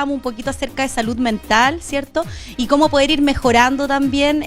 un poquito acerca de salud mental, ¿cierto? Y cómo poder ir mejorando también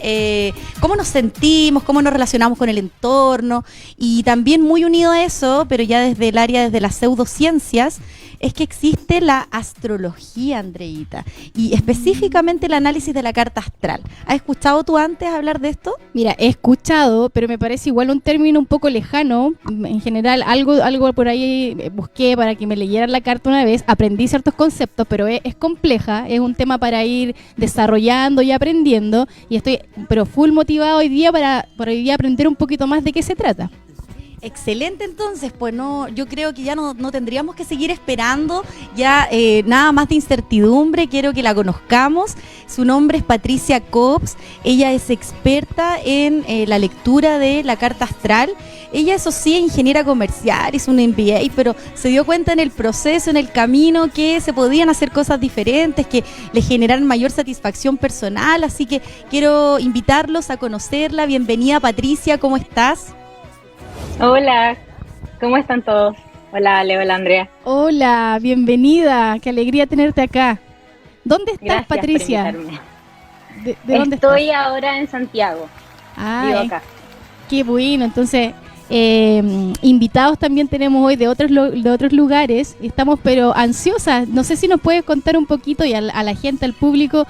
cómo nos sentimos, cómo nos relacionamos con el entorno. Y también muy unido a eso, pero ya desde el área, desde las pseudociencias, es que existe la astrología, Andreita, y específicamente el análisis de la carta astral. ¿Has escuchado tú antes hablar de esto? Mira, he escuchado, pero me parece igual un término un poco lejano. En general, algo por ahí busqué para que me leyeran la carta una vez, aprendí ciertos conceptos, pero es compleja, es un tema para ir desarrollando y aprendiendo, y estoy pero full motivado hoy día para hoy día aprender un poquito más de qué se trata. Excelente, entonces, pues no, yo creo que ya no tendríamos que seguir esperando, ya nada más de incertidumbre, quiero que la conozcamos. Su nombre es Patricia Cobbs, ella es experta en la lectura de la carta astral. Ella, eso sí, es ingeniera comercial, hizo un MBA, pero se dio cuenta en el proceso, en el camino, que se podían hacer cosas diferentes, que le generaran mayor satisfacción personal, así que quiero invitarlos a conocerla. Bienvenida, Patricia, ¿cómo estás? Hola, ¿cómo están todos? Hola, Ale, hola, Andrea. Hola, bienvenida, qué alegría tenerte acá. ¿Dónde estás, Gracias Patricia? por invitarme. ¿De dónde Estoy estás? ahora en Santiago, vivo acá. Qué bueno, entonces invitados también tenemos hoy de otros lugares, estamos pero ansiosas. No sé si nos puedes contar un poquito y a la gente, al público,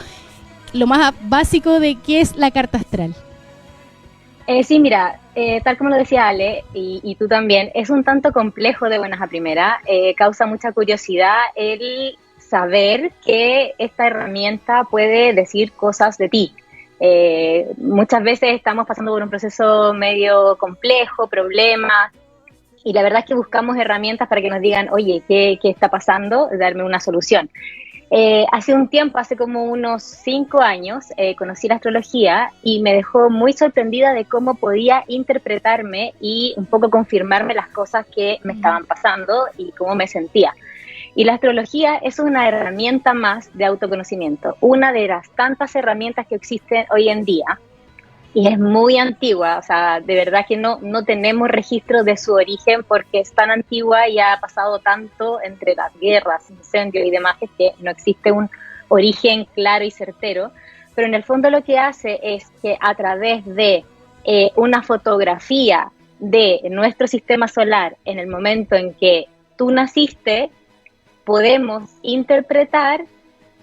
lo más básico de qué es la carta astral. Sí, mira, tal como lo decía Ale, y tú también, es un tanto complejo de buenas a primeras, causa mucha curiosidad el saber que esta herramienta puede decir cosas de ti. Muchas veces estamos pasando por un proceso medio complejo, problemas, y la verdad es que buscamos herramientas para que nos digan, oye, ¿qué está pasando? Darme una solución. Hace un tiempo, hace como unos 5 años, conocí la astrología y me dejó muy sorprendida de cómo podía interpretarme y un poco confirmarme las cosas que me estaban pasando y cómo me sentía. Y la astrología es una herramienta más de autoconocimiento, una de las tantas herramientas que existen hoy en día. Y es muy antigua, o sea, de verdad que no tenemos registro de su origen porque es tan antigua y ha pasado tanto entre las guerras, incendios y demás que no existe un origen claro y certero. Pero en el fondo lo que hace es que a través de una fotografía de nuestro sistema solar en el momento en que tú naciste, podemos interpretar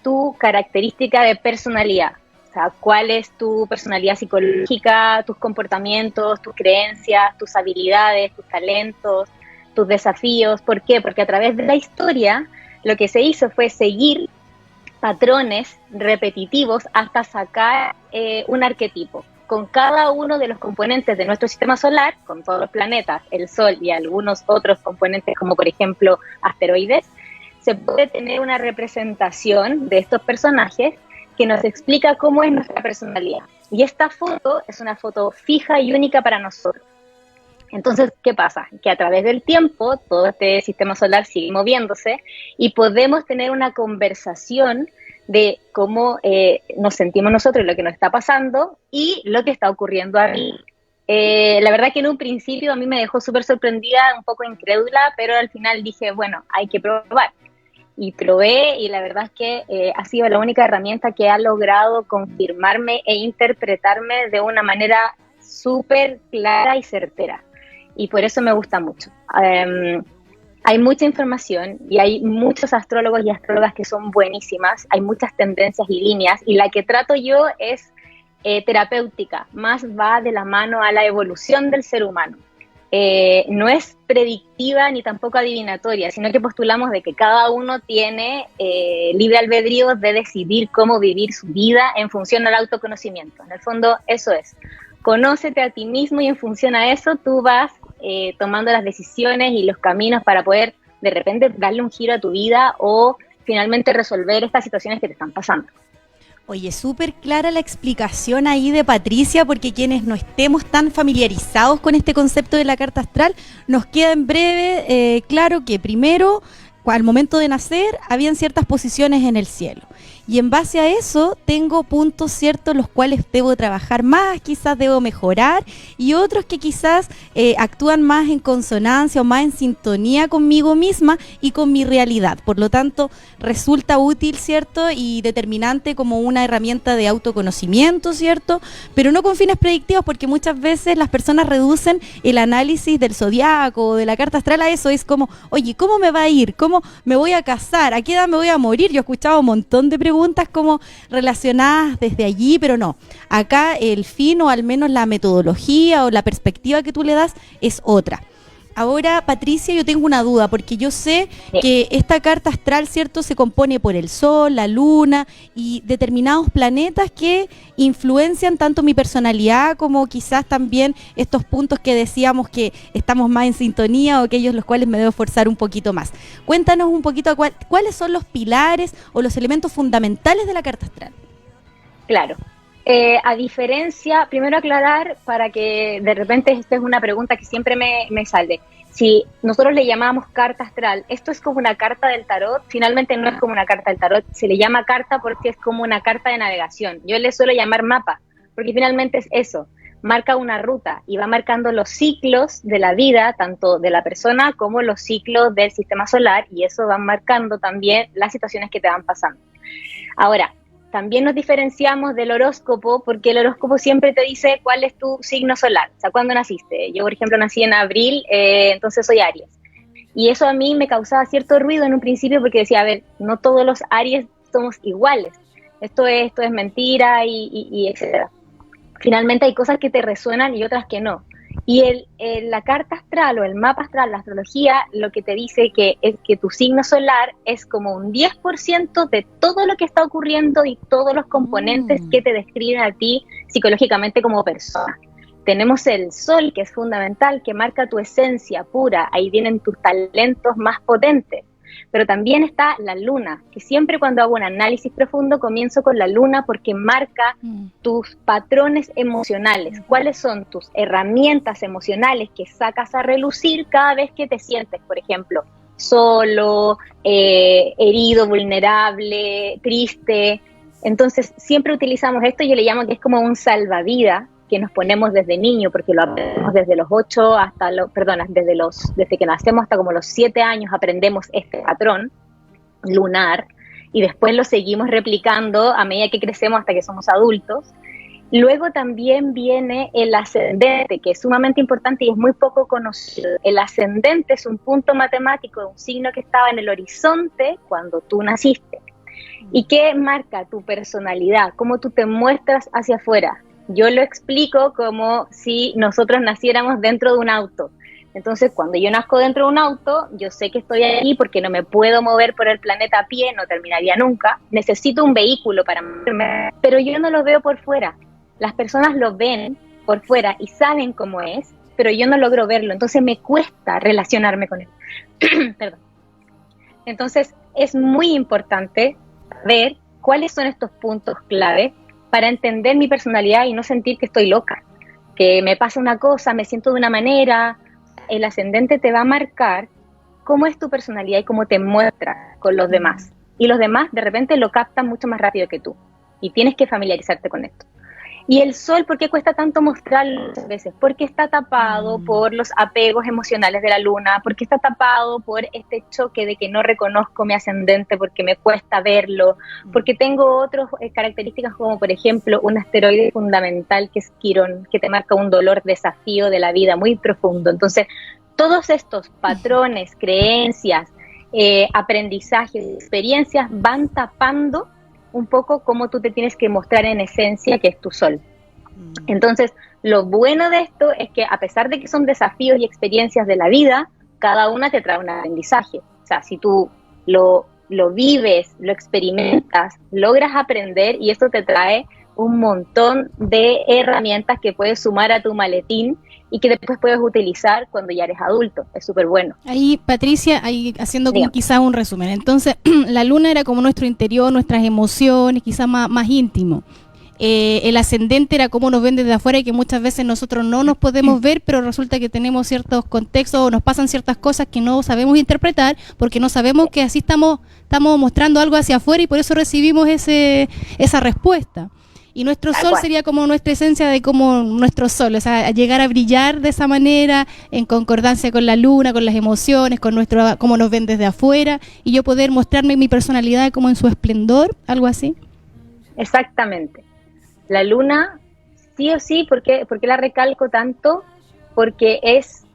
tu característica de personalidad. O sea, cuál es tu personalidad psicológica, tus comportamientos, tus creencias, tus habilidades, tus talentos, tus desafíos. ¿Por qué? Porque a través de la historia lo que se hizo fue seguir patrones repetitivos hasta sacar un arquetipo. Con cada uno de los componentes de nuestro sistema solar, con todos los planetas, el Sol y algunos otros componentes como por ejemplo asteroides, se puede tener una representación de estos personajes que nos explica cómo es nuestra personalidad. Y esta foto es una foto fija y única para nosotros. Entonces, ¿qué pasa? Que a través del tiempo, todo este sistema solar sigue moviéndose y podemos tener una conversación de cómo nos sentimos nosotros, lo que nos está pasando y lo que está ocurriendo a mí. La verdad que en un principio a mí me dejó súper sorprendida, un poco incrédula, pero al final dije, bueno, hay que probar. Y probé y la verdad es que ha sido la única herramienta que ha logrado confirmarme e interpretarme de una manera súper clara y certera. Y por eso me gusta mucho. Hay mucha información y hay muchos astrólogos y astrólogas que son buenísimas. Hay muchas tendencias y líneas y la que trato yo es terapéutica. Más va de la mano a la evolución del ser humano. No es predictiva ni tampoco adivinatoria, sino que postulamos de que cada uno tiene libre albedrío de decidir cómo vivir su vida en función al autoconocimiento. En el fondo, eso es. Conócete a ti mismo y en función a eso tú vas tomando las decisiones y los caminos para poder de repente darle un giro a tu vida o finalmente resolver estas situaciones que te están pasando. Oye, súper clara la explicación ahí de Patricia, porque quienes no estemos tan familiarizados con este concepto de la carta astral, nos queda en breve claro que primero al momento de nacer habían ciertas posiciones en el cielo. Y en base a eso tengo puntos ciertos los cuales debo trabajar más, quizás debo mejorar, y otros que quizás actúan más en consonancia o más en sintonía conmigo misma y con mi realidad. Por lo tanto, resulta útil, ¿cierto? Y determinante como una herramienta de autoconocimiento, ¿cierto? Pero no con fines predictivos, porque muchas veces las personas reducen el análisis del zodiaco o de la carta astral a eso. Es como, oye, ¿cómo me va a ir? ¿Cómo me voy a casar? ¿A qué edad me voy a morir? Yo he escuchado un montón de preguntas como relacionadas desde allí, pero no. Acá el fin, o al menos la metodología o la perspectiva que tú le das, es otra. Ahora, Patricia, yo tengo una duda, porque yo sé que esta carta astral, ¿cierto?, se compone por el Sol, la Luna y determinados planetas que influencian tanto mi personalidad como quizás también estos puntos que decíamos que estamos más en sintonía o aquellos los cuales me debo esforzar un poquito más. Cuéntanos un poquito cuáles son los pilares o los elementos fundamentales de la carta astral. Claro. A diferencia, primero aclarar para que de repente esta es una pregunta que siempre me sale. Si nosotros le llamamos carta astral, esto es como una carta del tarot, finalmente no es como una carta del tarot, se le llama carta porque es como una carta de navegación. Yo le suelo llamar mapa, porque finalmente es eso, marca una ruta y va marcando los ciclos de la vida, tanto de la persona como los ciclos del sistema solar, y eso va marcando también las situaciones que te van pasando. Ahora, también nos diferenciamos del horóscopo, porque el horóscopo siempre te dice cuál es tu signo solar, o sea, cuándo naciste. Yo, por ejemplo, nací en abril, entonces soy Aries. Y eso a mí me causaba cierto ruido en un principio, porque decía, a ver, no todos los Aries somos iguales. Esto es mentira y etcétera. Finalmente hay cosas que te resuenan y otras que no. Y la carta astral o el mapa astral, la astrología, lo que te dice que es que tu signo solar es como un 10% de todo lo que está ocurriendo y todos los componentes que te describen a ti psicológicamente como persona. Tenemos el sol, que es fundamental, que marca tu esencia pura, ahí vienen tus talentos más potentes. Pero también está la luna, que siempre cuando hago un análisis profundo comienzo con la luna porque marca tus patrones emocionales. ¿Cuáles son tus herramientas emocionales que sacas a relucir cada vez que te sientes, por ejemplo, solo, herido, vulnerable, triste? Entonces siempre utilizamos esto, yo le llamo que es como un salvavidas que nos ponemos desde niño, porque lo aprendemos desde los 8 hasta desde que nacemos hasta como los 7 años aprendemos este patrón lunar, y después lo seguimos replicando a medida que crecemos hasta que somos adultos. Luego también viene el ascendente, que es sumamente importante y es muy poco conocido. El ascendente es un punto matemático de un signo que estaba en el horizonte cuando tú naciste, y que marca tu personalidad, cómo tú te muestras hacia afuera. Yo lo explico como si nosotros naciéramos dentro de un auto. Entonces, cuando yo nazco dentro de un auto, yo sé que estoy ahí porque no me puedo mover por el planeta a pie, no terminaría nunca. Necesito un vehículo para moverme, pero yo no lo veo por fuera. Las personas lo ven por fuera y saben cómo es, pero yo no logro verlo. Entonces, me cuesta relacionarme con él. Perdón. Entonces, es muy importante ver cuáles son estos puntos clave para entender mi personalidad y no sentir que estoy loca, que me pasa una cosa, me siento de una manera. El ascendente te va a marcar cómo es tu personalidad y cómo te muestras con los demás. Y los demás de repente lo captan mucho más rápido que tú. Y tienes que familiarizarte con esto. Y el sol, ¿por qué cuesta tanto mostrarlo muchas veces? Porque está tapado por los apegos emocionales de la luna, porque está tapado por este choque de que no reconozco mi ascendente porque me cuesta verlo, porque tengo otras características como, por ejemplo, un asteroide fundamental que es Quirón, que te marca un dolor, desafío de la vida muy profundo. Entonces, todos estos patrones, creencias, aprendizajes, experiencias van tapando un poco cómo tú te tienes que mostrar en esencia, que es tu sol. Entonces, lo bueno de esto es que a pesar de que son desafíos y experiencias de la vida, cada una te trae un aprendizaje. O sea, si tú lo vives, lo experimentas, logras aprender, y esto te trae un montón de herramientas que puedes sumar a tu maletín y que después puedes utilizar cuando ya eres adulto. Es súper bueno. Ahí, Patricia, ahí haciendo como quizás un resumen. Entonces, la luna era como nuestro interior, nuestras emociones, quizás más íntimo. el ascendente era cómo nos ven desde afuera y que muchas veces nosotros no nos podemos ver, pero resulta que tenemos ciertos contextos o nos pasan ciertas cosas que no sabemos interpretar porque no sabemos que así estamos mostrando algo hacia afuera y por eso recibimos esa respuesta. Y nuestro sol sería como nuestra esencia de como nuestro sol, o sea, llegar a brillar de esa manera, en concordancia con la luna, con las emociones, con cómo nos ven desde afuera, y yo poder mostrarme mi personalidad como en su esplendor, algo así. Exactamente. La luna, sí o sí, ¿por qué la recalco tanto? Porque es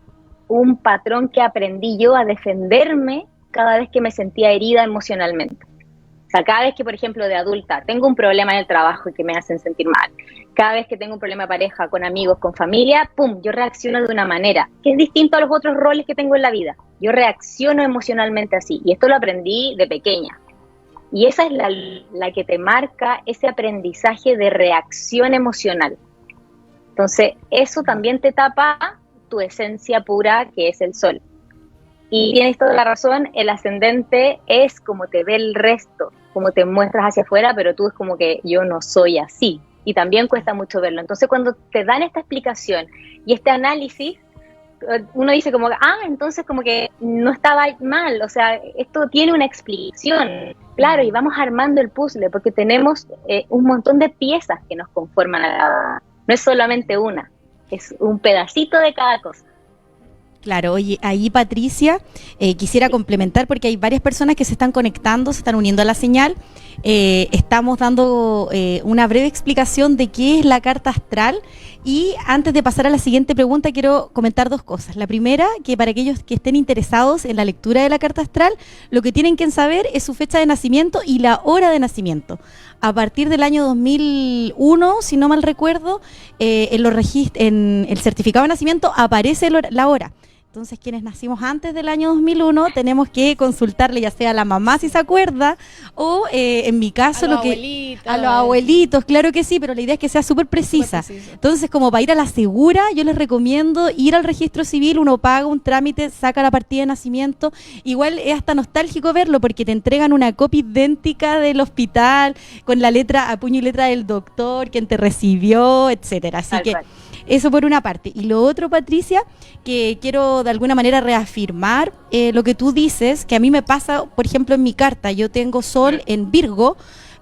un patrón que aprendí yo a defenderme cada vez que me sentía herida emocionalmente. O sea, cada vez que, por ejemplo, de adulta tengo un problema en el trabajo y que me hacen sentir mal, cada vez que tengo un problema de pareja, con amigos, con familia, ¡pum!, yo reacciono de una manera que es distinto a los otros roles que tengo en la vida. Yo reacciono emocionalmente así, y esto lo aprendí de pequeña. Y esa es la que te marca ese aprendizaje de reacción emocional. Entonces, eso también te tapa tu esencia pura, que es el sol. Y tienes toda la razón, el ascendente es como te ve el resto, como te muestras hacia afuera, pero tú es como que yo no soy así. Y también cuesta mucho verlo. Entonces, cuando te dan esta explicación y este análisis, uno dice como, entonces como que no estaba mal, o sea, esto tiene una explicación. Claro, y vamos armando el puzzle, porque tenemos un montón de piezas que nos conforman a cada. No es solamente una, es un pedacito de cada cosa. Claro, oye, ahí Patricia, quisiera complementar porque hay varias personas que se están conectando, se están uniendo a la señal. Estamos dando una breve explicación de qué es la carta astral y antes de pasar a la siguiente pregunta quiero comentar dos cosas. La primera, que para aquellos que estén interesados en la lectura de la carta astral, lo que tienen que saber es su fecha de nacimiento y la hora de nacimiento. A partir del año 2001, si no mal recuerdo, en el certificado de nacimiento aparece la hora. Entonces, quienes nacimos antes del año 2001 tenemos que consultarle ya sea a la mamá si se acuerda o en mi caso a los abuelitos, claro que sí, pero la idea es que sea súper precisa. Entonces, como para ir a la segura, yo les recomiendo ir al registro civil, uno paga un trámite, saca la partida de nacimiento. Igual es hasta nostálgico verlo porque te entregan una copia idéntica del hospital con la letra a puño y letra del doctor, quien te recibió, etcétera. Así que eso por una parte. Y lo otro, Patricia, que quiero de alguna manera reafirmar lo que tú dices, que a mí me pasa, por ejemplo, en mi carta, yo tengo Sol en Virgo,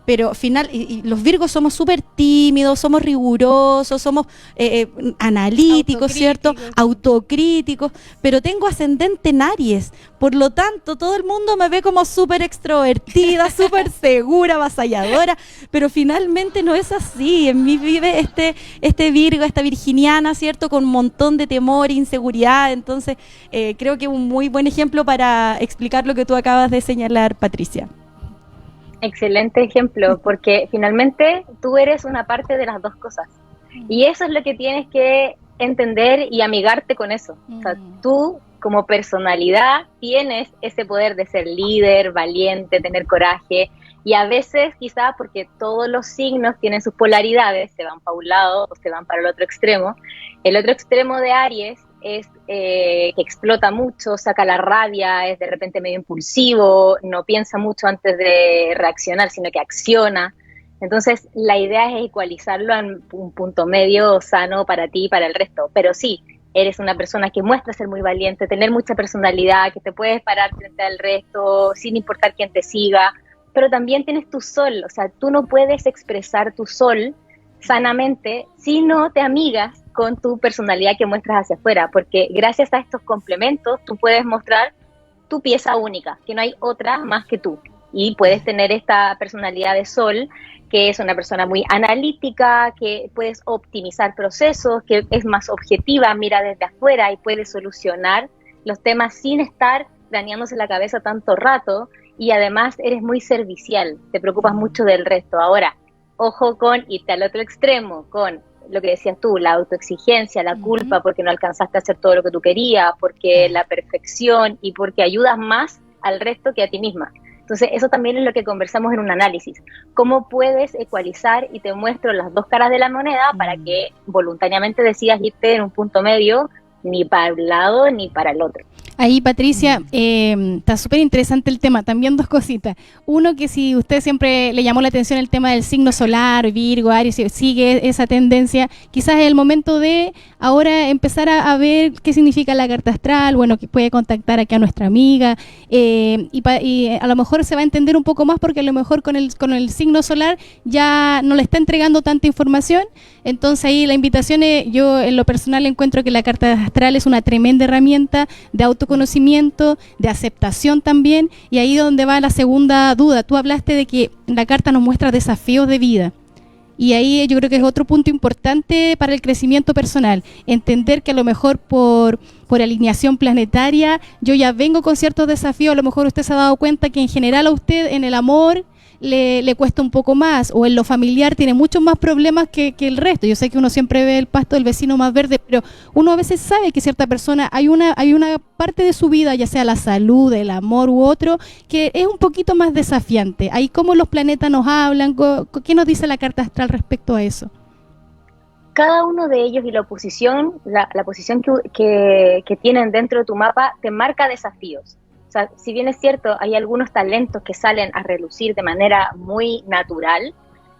pero y los Virgos somos súper tímidos, somos rigurosos, somos analíticos, ¿cierto? Autocríticos, pero tengo ascendente en Aries, por lo tanto todo el mundo me ve como súper extrovertida, súper segura, avasalladora, pero finalmente no es así. En mí vive este Virgo, esta virginiana, ¿cierto? Con un montón de temor e inseguridad. Entonces creo que es un muy buen ejemplo para explicar lo que tú acabas de señalar, Patricia. Excelente ejemplo, porque finalmente tú eres una parte de las dos cosas. Y eso es lo que tienes que entender y amigarte con eso. O sea, tú como personalidad tienes ese poder de ser líder, valiente, tener coraje. Y a veces quizás porque todos los signos tienen sus polaridades, se van para un lado o se van para el otro extremo. El otro extremo de Aries es que explota mucho, saca la rabia, es de repente medio impulsivo, no piensa mucho antes de reaccionar, sino que acciona. Entonces, la idea es ecualizarlo a un punto medio sano para ti y para el resto. Pero sí, eres una persona que muestra ser muy valiente, tener mucha personalidad, que te puedes parar frente al resto sin importar quién te siga, pero también tienes tu sol. O sea, tú no puedes expresar tu sol sanamente si no te amigas con tu personalidad que muestras hacia afuera, porque gracias a estos complementos tú puedes mostrar tu pieza única, que no hay otra más que tú, y puedes tener esta personalidad de sol, que es una persona muy analítica, que puedes optimizar procesos, que es más objetiva, mira desde afuera y puede solucionar los temas sin estar dañándose la cabeza tanto rato, y además eres muy servicial, te preocupas mucho del resto. Ahora, ojo con irte al otro extremo, con lo que decías tú, la autoexigencia, la culpa porque no alcanzaste a hacer todo lo que tú querías, porque la perfección y porque ayudas más al resto que a ti misma. Entonces, eso también es lo que conversamos en un análisis. ¿Cómo puedes ecualizar? Y te muestro las dos caras de la moneda para que voluntariamente decidas irte en un punto medio ni para un lado ni para el otro. Ahí, Patricia, está súper interesante el tema. También dos cositas. Uno, que si usted siempre le llamó la atención el tema del signo solar, Virgo, Aries, si sigue esa tendencia, quizás es el momento de ahora empezar a ver qué significa la carta astral, bueno, que puede contactar aquí a nuestra amiga, y a lo mejor se va a entender un poco más, porque a lo mejor con el signo solar ya no le está entregando tanta información. Entonces ahí la invitación es, yo en lo personal encuentro que la carta astral es una tremenda herramienta de autoconocimiento, de aceptación también, y ahí donde va la segunda duda. Tú hablaste de que la carta nos muestra desafíos de vida, y ahí yo creo que es otro punto importante para el crecimiento personal, entender que a lo mejor por alineación planetaria yo ya vengo con ciertos desafíos. A lo mejor usted se ha dado cuenta que en general a usted en el amor le cuesta un poco más, o en lo familiar tiene muchos más problemas que el resto. Yo sé que uno siempre ve el pasto del vecino más verde, pero uno a veces sabe que cierta persona, hay una parte de su vida, ya sea la salud, el amor u otro, que es un poquito más desafiante. Ahí cómo los planetas nos hablan, ¿qué nos dice la carta astral respecto a eso? Cada uno de ellos y la posición que tienen dentro de tu mapa te marca desafíos. O sea, si bien es cierto, hay algunos talentos que salen a relucir de manera muy natural,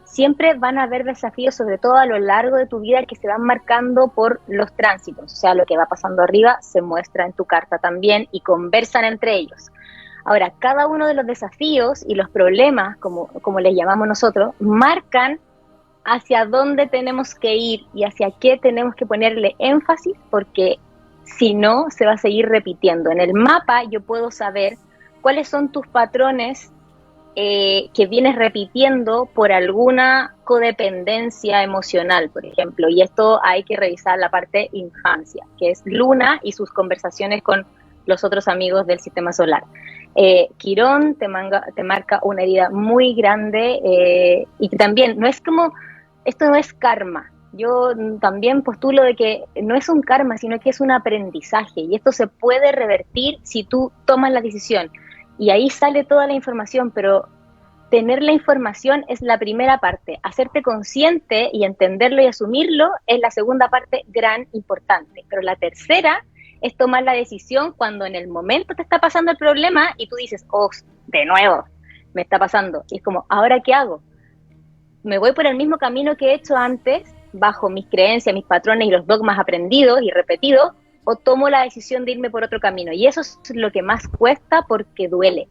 siempre van a haber desafíos, sobre todo a lo largo de tu vida, que se van marcando por los tránsitos. O sea, lo que va pasando arriba se muestra en tu carta también y conversan entre ellos. Ahora, cada uno de los desafíos y los problemas, como les llamamos nosotros, marcan hacia dónde tenemos que ir y hacia qué tenemos que ponerle énfasis, porque si no, se va a seguir repitiendo. En el mapa yo puedo saber cuáles son tus patrones que vienes repitiendo por alguna codependencia emocional, por ejemplo. Y esto hay que revisar la parte infancia, que es Luna y sus conversaciones con los otros amigos del sistema solar. Quirón te marca una herida muy grande, y también esto no es karma. Yo también postulo de que no es un karma, sino que es un aprendizaje, y esto se puede revertir si tú tomas la decisión, y ahí sale toda la información. Pero tener la información es la primera parte, hacerte consciente y entenderlo y asumirlo es la segunda parte gran importante, pero la tercera es tomar la decisión cuando en el momento te está pasando el problema y tú dices, oh, de nuevo, me está pasando, y es como, ¿ahora qué hago? ¿Me voy por el mismo camino que he hecho antes, bajo mis creencias, mis patrones y los dogmas aprendidos y repetidos, o tomo la decisión de irme por otro camino? Y eso es lo que más cuesta, porque duele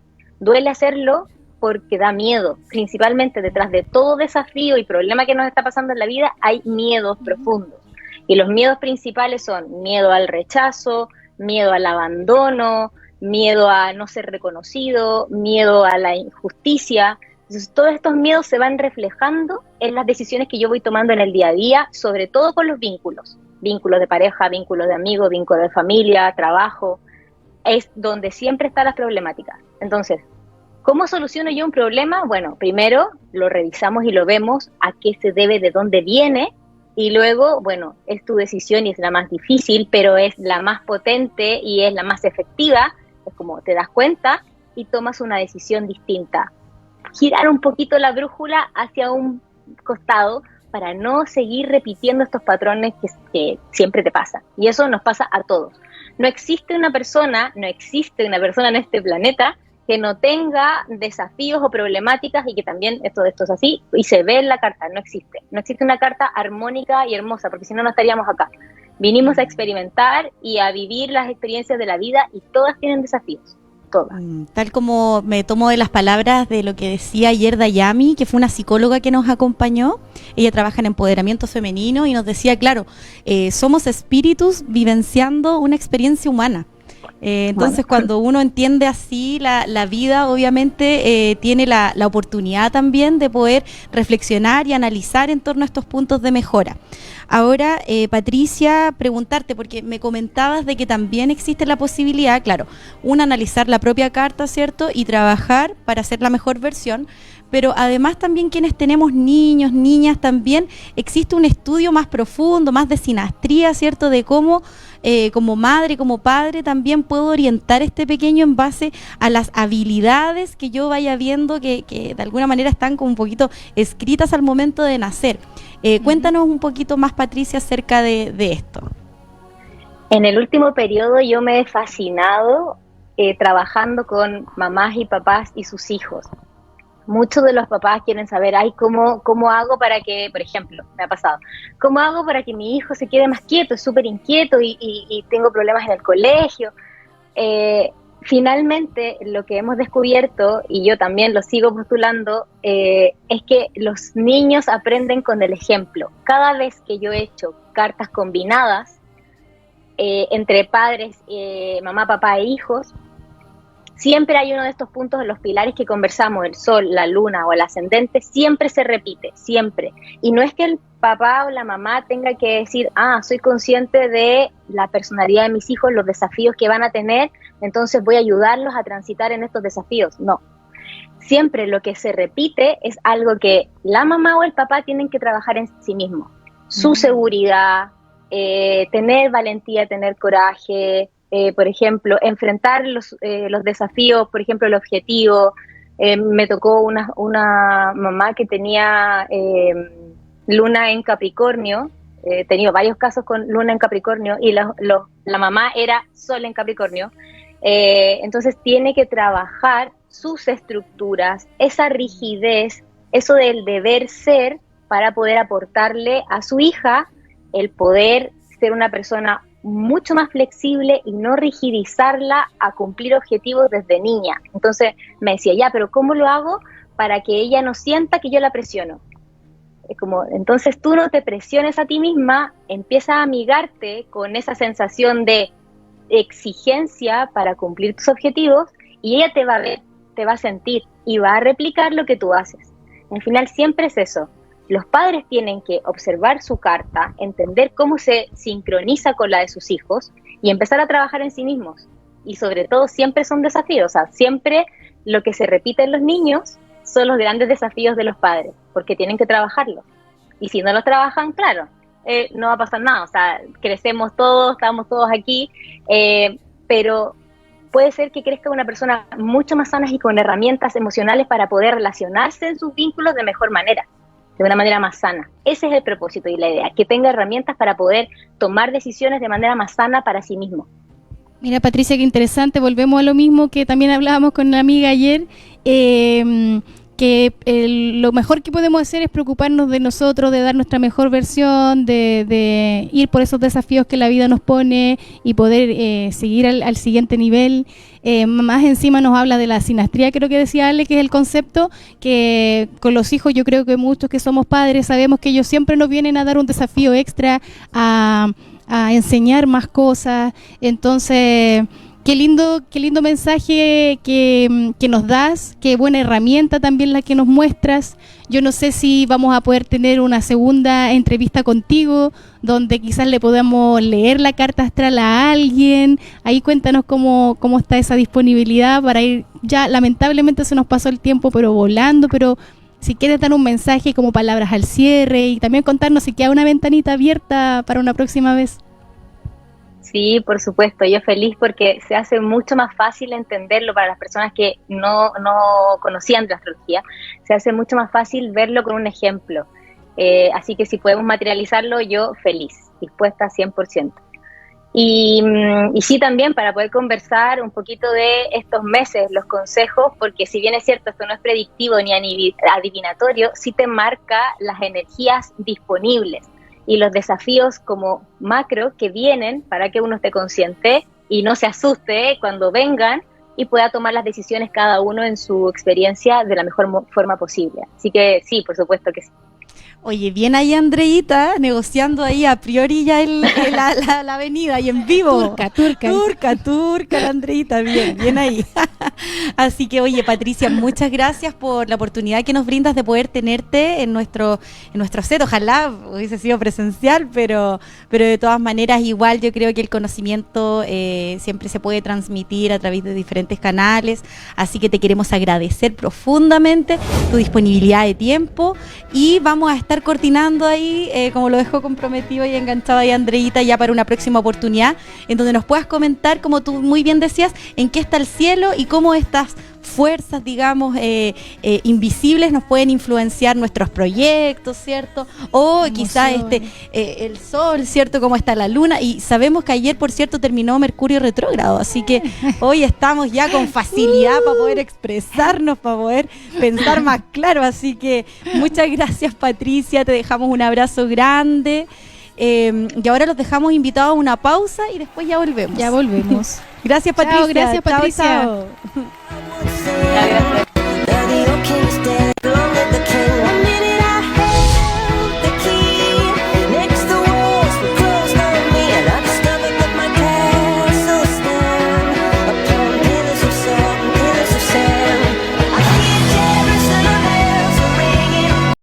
hacerlo, porque da miedo. Principalmente detrás de todo desafío y problema que nos está pasando en la vida hay miedos profundos, y los miedos principales son miedo al rechazo, miedo al abandono, miedo a no ser reconocido, miedo a la injusticia. Entonces, todos estos miedos se van reflejando en las decisiones que yo voy tomando en el día a día, sobre todo con los vínculos de pareja, vínculos de amigos, vínculos de familia, trabajo. Es donde siempre están las problemáticas. Entonces, ¿cómo soluciono yo un problema? Bueno, primero lo revisamos y lo vemos a qué se debe, de dónde viene, y luego, bueno, es tu decisión y es la más difícil, pero es la más potente y es la más efectiva. Es como te das cuenta y tomas una decisión distinta. Girar un poquito la brújula hacia un costado para no seguir repitiendo estos patrones que siempre te pasan. Y eso nos pasa a todos. No existe una persona en este planeta que no tenga desafíos o problemáticas, y que también esto es así, y se ve en la carta. No existe una carta armónica y hermosa, porque si no, no estaríamos acá. Vinimos a experimentar y a vivir las experiencias de la vida, y todas tienen desafíos. Todas. Tal como me tomo de las palabras de lo que decía ayer Dayami, que fue una psicóloga que nos acompañó. Ella trabaja en empoderamiento femenino y nos decía, claro, somos espíritus vivenciando una experiencia humana. Entonces, cuando uno entiende así la vida, obviamente tiene la oportunidad también de poder reflexionar y analizar en torno a estos puntos de mejora. Ahora, Patricia, preguntarte, porque me comentabas de que también existe la posibilidad, claro, analizar la propia carta, ¿cierto? Y trabajar para hacer la mejor versión, pero además también quienes tenemos niños, niñas, también existe un estudio más profundo, más de sinastría, ¿cierto? De cómo como madre, como padre, también puedo orientar este pequeño en base a las habilidades que yo vaya viendo que de alguna manera están como un poquito escritas al momento de nacer. Cuéntanos un poquito más, Patricia, acerca de esto. En el último periodo yo me he fascinado trabajando con mamás y papás y sus hijos. Muchos de los papás quieren saber, ay, ¿cómo hago para que, por ejemplo, me ha pasado, cómo hago para que mi hijo se quede más quieto? Es súper inquieto y tengo problemas en el colegio. Finalmente, lo que hemos descubierto, y yo también lo sigo postulando, es que los niños aprenden con el ejemplo. Cada vez que yo he hecho cartas combinadas entre padres, mamá, papá e hijos, siempre hay uno de estos puntos en los pilares que conversamos, el sol, la luna o el ascendente, siempre se repite, siempre. Y no es que el papá o la mamá tenga que decir, soy consciente de la personalidad de mis hijos, los desafíos que van a tener, entonces voy a ayudarlos a transitar en estos desafíos. No. Siempre lo que se repite es algo que la mamá o el papá tienen que trabajar en sí mismos. Su seguridad, tener valentía, tener coraje, por ejemplo, enfrentar los desafíos, por ejemplo, el objetivo. Me tocó una mamá que tenía luna en Capricornio, he tenido varios casos con luna en Capricornio, y la mamá era sol en Capricornio, entonces tiene que trabajar sus estructuras, esa rigidez, eso del deber ser, para poder aportarle a su hija el poder ser una persona mucho más flexible y no rigidizarla a cumplir objetivos desde niña. Entonces me decía, pero ¿cómo lo hago para que ella no sienta que yo la presiono? Es como, entonces tú no te presiones a ti misma, empieza a amigarte con esa sensación de exigencia para cumplir tus objetivos, y ella te va a ver, te va a sentir y va a replicar lo que tú haces. Al final siempre es eso. Los padres tienen que observar su carta, entender cómo se sincroniza con la de sus hijos y empezar a trabajar en sí mismos. Y sobre todo siempre son desafíos, o sea, siempre lo que se repite en los niños son los grandes desafíos de los padres, porque tienen que trabajarlos. Y si no los trabajan, claro, no va a pasar nada, o sea, crecemos todos, estamos todos aquí, pero puede ser que crezca una persona mucho más sana y con herramientas emocionales para poder relacionarse en sus vínculos de mejor manera, de una manera más sana. Ese es el propósito y la idea, que tenga herramientas para poder tomar decisiones de manera más sana para sí mismo. Mira, Patricia, qué interesante. Volvemos a lo mismo que también hablábamos con una amiga ayer, que lo mejor que podemos hacer es preocuparnos de nosotros, de dar nuestra mejor versión, de ir por esos desafíos que la vida nos pone y poder seguir al siguiente nivel. Más encima nos habla de la sinastría, creo que decía Ale, que es el concepto que con los hijos, yo creo que muchos que somos padres sabemos que ellos siempre nos vienen a dar un desafío extra, a enseñar más cosas. Entonces, qué lindo mensaje que nos das, qué buena herramienta también la que nos muestras. Yo no sé si vamos a poder tener una segunda entrevista contigo, donde quizás le podamos leer la carta astral a alguien. Ahí cuéntanos cómo está esa disponibilidad para ir. Ya lamentablemente se nos pasó el tiempo, pero volando, pero si quieres dar un mensaje como palabras al cierre y también contarnos si queda una ventanita abierta para una próxima vez. Sí, por supuesto, yo feliz porque se hace mucho más fácil entenderlo para las personas que no conocían de la astrología, se hace mucho más fácil verlo con un ejemplo, así que si podemos materializarlo, yo feliz, dispuesta 100%. Y sí, también para poder conversar un poquito de estos meses, los consejos, porque si bien es cierto, esto no es predictivo ni adivinatorio, sí te marca las energías disponibles y los desafíos como macro que vienen para que uno esté consciente y no se asuste cuando vengan y pueda tomar las decisiones cada uno en su experiencia de la mejor forma posible. Así que sí, por supuesto que sí. Oye, bien ahí Andreita, negociando ahí a priori ya la avenida y en vivo. Turca, la Andreita, bien ahí. Así que, oye, Patricia, muchas gracias por la oportunidad que nos brindas de poder tenerte en nuestro set. Ojalá hubiese sido presencial, pero de todas maneras igual yo creo que el conocimiento siempre se puede transmitir a través de diferentes canales, así que te queremos agradecer profundamente tu disponibilidad de tiempo y vamos a estar coordinando ahí, como lo dejó comprometido y enganchado ahí Andreita, ya para una próxima oportunidad, en donde nos puedas comentar, como tú muy bien decías, en qué está el cielo y cómo estas fuerzas, digamos, invisibles nos pueden influenciar nuestros proyectos, ¿cierto? O quizás el sol, ¿cierto? Cómo está la luna. Y sabemos que ayer, por cierto, terminó Mercurio retrógrado, así que hoy estamos ya con facilidad para poder expresarnos, para poder pensar más claro. Así que muchas gracias, Patricia, te dejamos un abrazo grande. Y ahora los dejamos invitados a una pausa y después ya volvemos. Ya volvemos. Gracias, Patricia. Chao, gracias, Patricia. Chao, chao.